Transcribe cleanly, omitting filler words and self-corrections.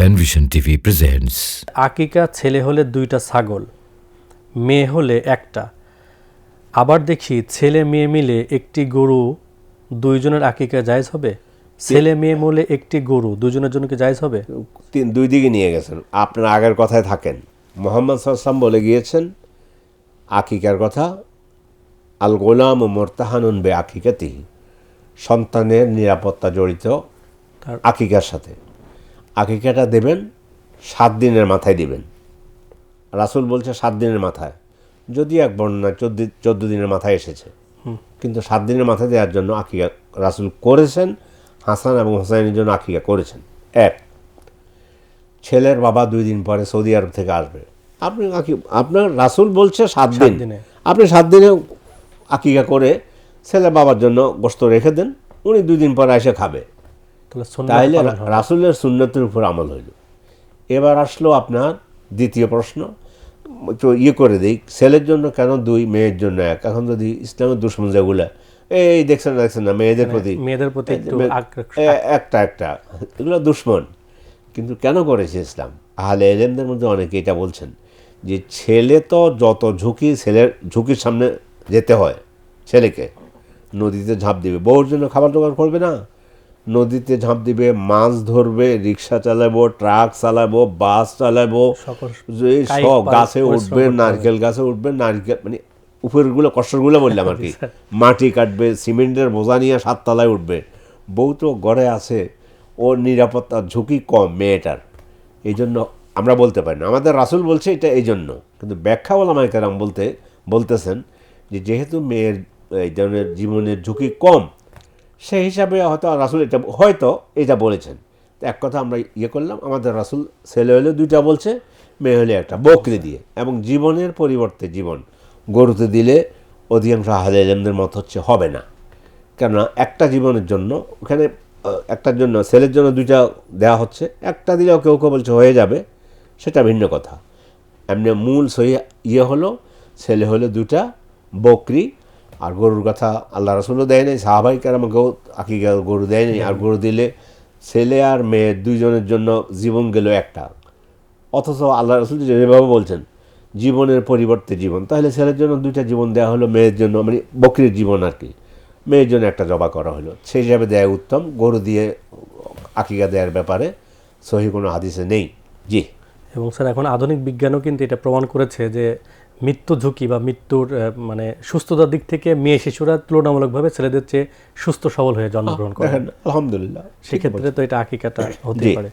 পেনভিশন TV presents. আকিকা ছেলে হলে 2টা ছাগল, মেয়ে হলে একটা। আবার দেখি ছেলে মেয়ে মিলে একটি গরু, দুইজনের আকিকা জায়েজ হবে? ছেলে মেয়ে মিলে একটি গরু দুজনের জন্য কি জায়েজ হবে? দুই দিকে নিয়ে গেছেন, আপনার আগের কথায় থাকেন। মোহাম্মদ সাল্লাম বলে গিয়েছেন আকিকার কথা, আল গোলাম ও মোরতাহানুন বে আকিকাতি, সন্তানের নিরাপত্তা জড়িত আকিকার সাথে। আকিকাটা দেবেন 7 দিনের মাথায় দিবেন। রাসূল বলছে 7 দিনের মাথায়, যদি এক বর্ণনা 14 দিনের মাথায় এসেছে, কিন্তু 7 দিনের মাথায় দেওয়ার জন্য আকিকা রাসূল করেছেন। হাসান এবং হোসাইনের জন্য আকিকা করেছেন। এক, ছেলের বাবা 2 দিন পরে সৌদি আরব থেকে আসবে, আপনি আপনার রাসূল বলছে 7 দিন, আপনি 7 দিনে আকিকা করে ছেলের বাবার জন্য গোশত রেখে দেন, উনি 2 দিন পরে এসে খাবে। তাইলে রাসূলের সুন্নতের উপর আমল হইল। এবার আসলো আপনার দ্বিতীয় প্রশ্ন, একটু করে দিই, ছেলের জন্য কেন 2, মেয়ের জন্য 1? এখন যদি ইসলামের দুশমন যেগুলো এই দেখছেন না মেয়েদের প্রতি একটা এগুলো দুশমন, কিন্তু কেন করেছে ইসলাম? আহলে ইলমদের মধ্যে অনেকে এটা বলছেন যে ছেলে তো যত ঝুঁকি, ছেলের ঝুঁকির সামনে যেতে হয়। ছেলেকে নদীতে ঝাঁপ দিবে, বউর জন্য খাবার জোগাড় করবে না, নদীতে ঝাঁপ দিবে, মাছ ধরবে, রিক্সা চালাবো, ট্রাক চালাবো, বাস চালাবো, সব গাছে উঠবে, নারকেল গাছে উঠবে, নারকেল মানে উপরগুলো কষ্টগুলো বললাম আর কি, মাটি কাটবে, সিমেন্টের বোঝা নিয়ে 7 তলায় উঠবে। বউ তো গড়ে আছে, ওর নিরাপত্তার ঝুঁকি কম মেয়েটার, এই জন্য আমরা বলতে পারি না। আমাদের রাসূল বলছে এটা এই জন্য, কিন্তু ব্যাখ্যা ওলামায়ে কেরাম বলতেছেন যে যেহেতু মেয়ের এই ধরনের জীবনের ঝুঁকি কম, সেই হিসাবে হয়তো রাসূল এটা বলেছেন। তো এক কথা আমরা করলাম, আমাদের রাসূল ছেলে হলে 2টা বলছে, মেয়ে হলে 1টা, বকরি দিয়ে। এবং জীবনের পরিবর্তে জীবন গরুতে দিলে অধিকাংশ আহলে ইলমদের মত হচ্ছে হবে না, কেননা একটা জীবনের জন্য ওখানে একটার জন্য, ছেলের জন্য 2টা দেওয়া হচ্ছে, একটা দিলেও কেউ বলছে হয়ে যাবে, সেটা ভিন্ন কথা। এমনি মূল হলো ছেলে হলে 2টা বকরি। আর গরুর কথা আল্লাহ রাসূলও দেয় নাই, সাহাবায়ে কেরামকেও আকিকা গরু দেয় নাই। আর গরু দিলে ছেলে আর মেয়ে 2 জনের জন্য জীবন গেল একটা, অথচ আল্লাহ রাসূল যেভাবে বলছেন জীবনের পরিবর্তে জীবন, তাহলে ছেলের জন্য 2টা জীবন দেওয়া হলো, মেয়ের জন্য মানে বকরির জীবন আর কি, মেয়ের জন্য একটা জবা করা হলো। সেই হিসাবে দেয়া উত্তম। গরু দিয়ে আকিকা দেওয়ার ব্যাপারে সহি কোনো হাদিসে নেই। জি। এবং স্যার এখন আধুনিক বিজ্ঞানও কিন্তু এটা প্রমাণ করেছে যে মৃত্যু ঝুঁকি বা মৃত্যুর মানে সুস্থতার দিক থেকে মেয়ে শিশুরা তুলনামূলকভাবে ছেলেদের চেয়ে সুস্থ সবল হয়ে জন্মগ্রহণ করে। আলহামদুলিল্লাহ, সেক্ষেত্রে তো এটা আকিকাটা হতে পারে।